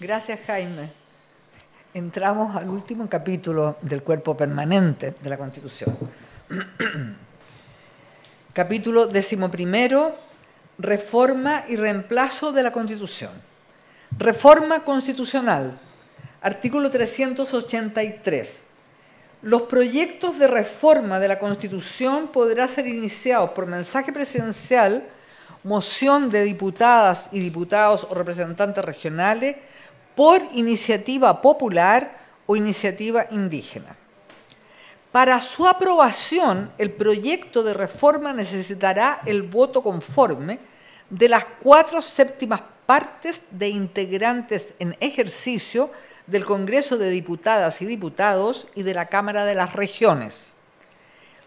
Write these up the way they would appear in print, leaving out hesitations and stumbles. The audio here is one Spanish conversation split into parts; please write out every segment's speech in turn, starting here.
Gracias, Jaime. Entramos al último capítulo del cuerpo permanente de la Constitución. Capítulo 11, reforma y reemplazo de la Constitución. Reforma constitucional. Artículo 383. Los proyectos de reforma de la Constitución podrán ser iniciados por mensaje presidencial, moción de diputadas y diputados o representantes regionales, por iniciativa popular o iniciativa indígena. Para su aprobación, el proyecto de reforma necesitará el voto conforme de las 4/7 partes de integrantes en ejercicio del Congreso de Diputadas y Diputados y de la Cámara de las Regiones.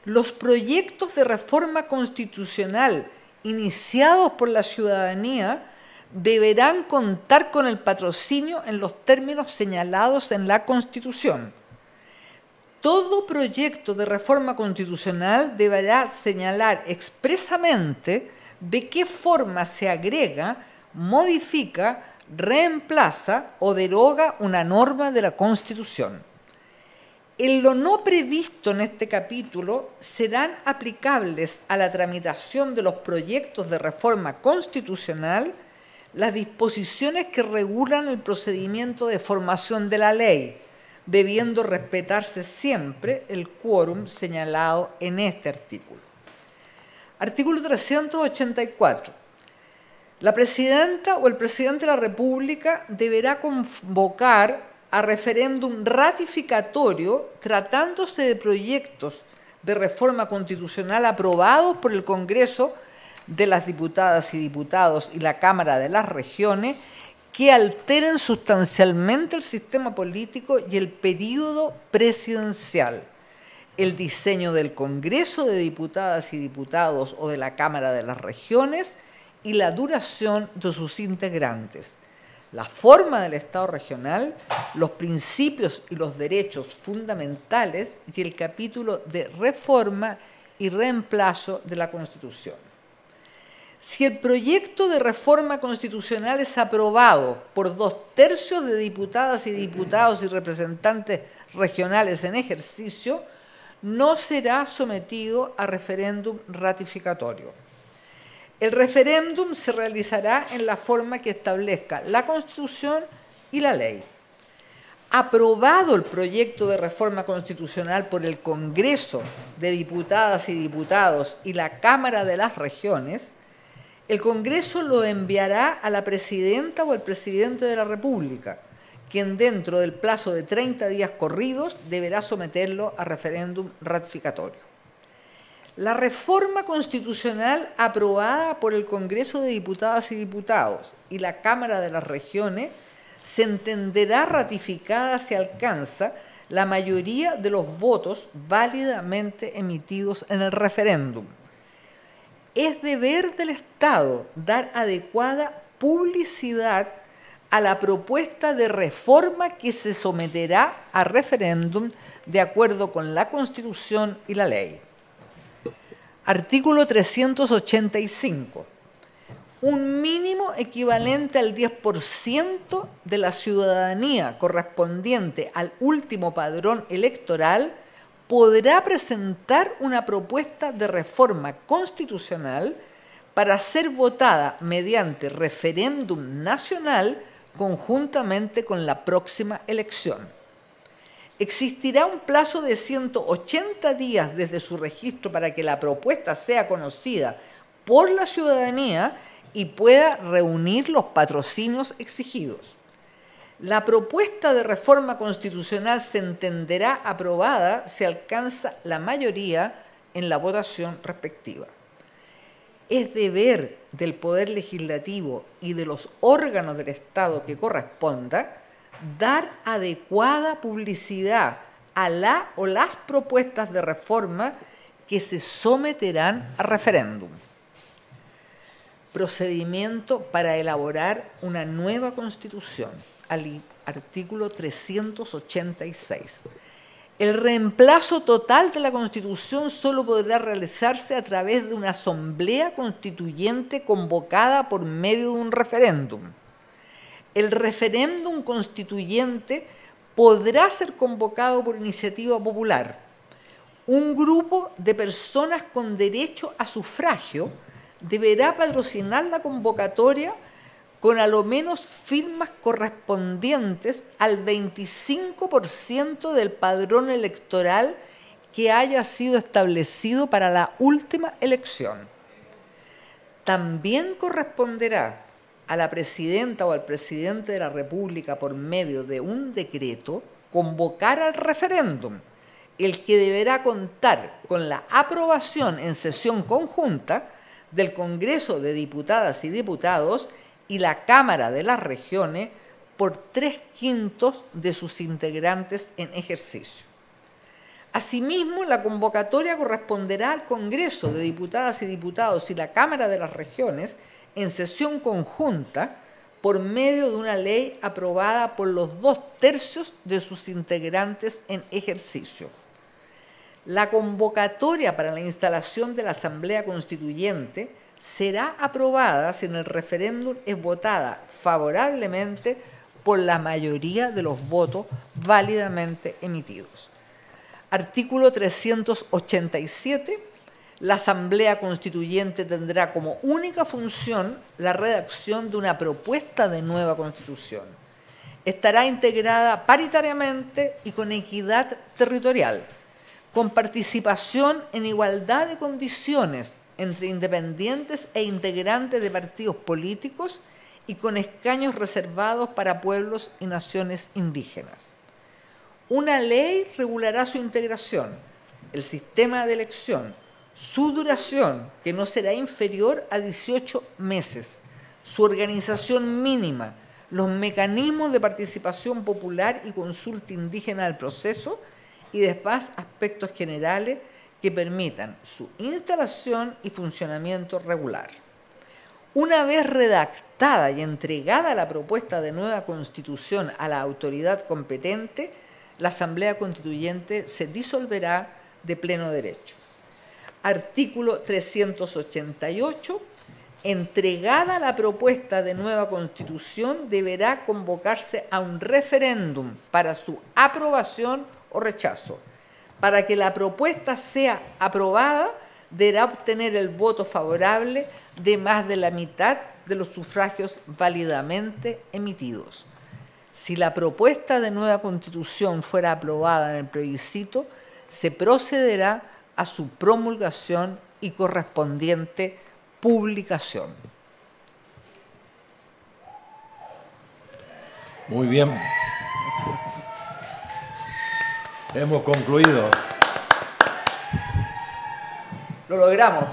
Los proyectos de reforma constitucional iniciados por la ciudadanía deberán contar con el patrocinio en los términos señalados en la Constitución. Todo proyecto de reforma constitucional deberá señalar expresamente de qué forma se agrega, modifica, reemplaza o deroga una norma de la Constitución. En lo no previsto en este capítulo serán aplicables a la tramitación de los proyectos de reforma constitucional las disposiciones que regulan el procedimiento de formación de la ley, debiendo respetarse siempre el quórum señalado en este artículo. Artículo 384. La presidenta o el presidente de la República deberá convocar a referéndum ratificatorio tratándose de proyectos de reforma constitucional aprobados por el Congreso de las Diputadas y Diputados y la Cámara de las Regiones que alteren sustancialmente el sistema político y el período presidencial, el diseño del Congreso de Diputadas y Diputados o de la Cámara de las Regiones y la duración de sus integrantes, la forma del Estado regional, los principios y los derechos fundamentales y el capítulo de reforma y reemplazo de la Constitución. Si el proyecto de reforma constitucional es aprobado por 2/3 de diputadas y diputados y representantes regionales en ejercicio, no será sometido a referéndum ratificatorio. El referéndum se realizará en la forma que establezca la Constitución y la ley. Aprobado el proyecto de reforma constitucional por el Congreso de Diputadas y Diputados y la Cámara de las Regiones, el Congreso lo enviará a la presidenta o al presidente de la República, quien dentro del plazo de 30 días corridos deberá someterlo a referéndum ratificatorio. La reforma constitucional aprobada por el Congreso de Diputadas y Diputados y la Cámara de las Regiones se entenderá ratificada si alcanza la mayoría de los votos válidamente emitidos en el referéndum. Es deber del Estado dar adecuada publicidad a la propuesta de reforma que se someterá a referéndum de acuerdo con la Constitución y la ley. Artículo 385. Un mínimo equivalente al 10% de la ciudadanía correspondiente al último padrón electoral podrá presentar una propuesta de reforma constitucional para ser votada mediante referéndum nacional conjuntamente con la próxima elección. Existirá un plazo de 180 días desde su registro para que la propuesta sea conocida por la ciudadanía y pueda reunir los patrocinios exigidos. La propuesta de reforma constitucional se entenderá aprobada si alcanza la mayoría en la votación respectiva. Es deber del Poder Legislativo y de los órganos del Estado que corresponda dar adecuada publicidad a la o las propuestas de reforma que se someterán a referéndum. Procedimiento para elaborar una nueva Constitución. Artículo 386. El reemplazo total de la Constitución solo podrá realizarse a través de una asamblea constituyente convocada por medio de un referéndum. el referéndum constituyente podrá ser convocado por iniciativa popular. Un grupo de personas con derecho a sufragio deberá patrocinar la convocatoria con a lo menos firmas correspondientes al 25% del padrón electoral que haya sido establecido para la última elección. También corresponderá a la presidenta o al presidente de la República, por medio de un decreto, convocar al referéndum, el que deberá contar con la aprobación en sesión conjunta del Congreso de Diputadas y Diputados y la Cámara de las Regiones por 3/5 de sus integrantes en ejercicio. Asimismo, la convocatoria corresponderá al Congreso de Diputadas y Diputados y la Cámara de las Regiones en sesión conjunta por medio de una ley aprobada por los 2/3 de sus integrantes en ejercicio. La convocatoria para la instalación de la Asamblea Constituyente será aprobada si en el referéndum es votada favorablemente por la mayoría de los votos válidamente emitidos. Artículo 387. La Asamblea Constituyente tendrá como única función la redacción de una propuesta de nueva Constitución. Estará integrada paritariamente y con equidad territorial, con participación en igualdad de condiciones entre independientes e integrantes de partidos políticos y con escaños reservados para pueblos y naciones indígenas. Una ley regulará su integración, el sistema de elección, su duración, que no será inferior a 18 meses, su organización mínima, los mecanismos de participación popular y consulta indígena del proceso y demás aspectos generales que permitan su instalación y funcionamiento regular. Una vez redactada y entregada la propuesta de nueva Constitución a la autoridad competente, la Asamblea Constituyente se disolverá de pleno derecho. Artículo 388. Entregada la propuesta de nueva Constitución, deberá convocarse a un referéndum para su aprobación o rechazo. Para que la propuesta sea aprobada, deberá obtener el voto favorable de más de la mitad de los sufragios válidamente emitidos. Si la propuesta de nueva Constitución fuera aprobada en el plebiscito, se procederá a su promulgación y correspondiente publicación. Muy bien. Hemos concluido. Lo logramos.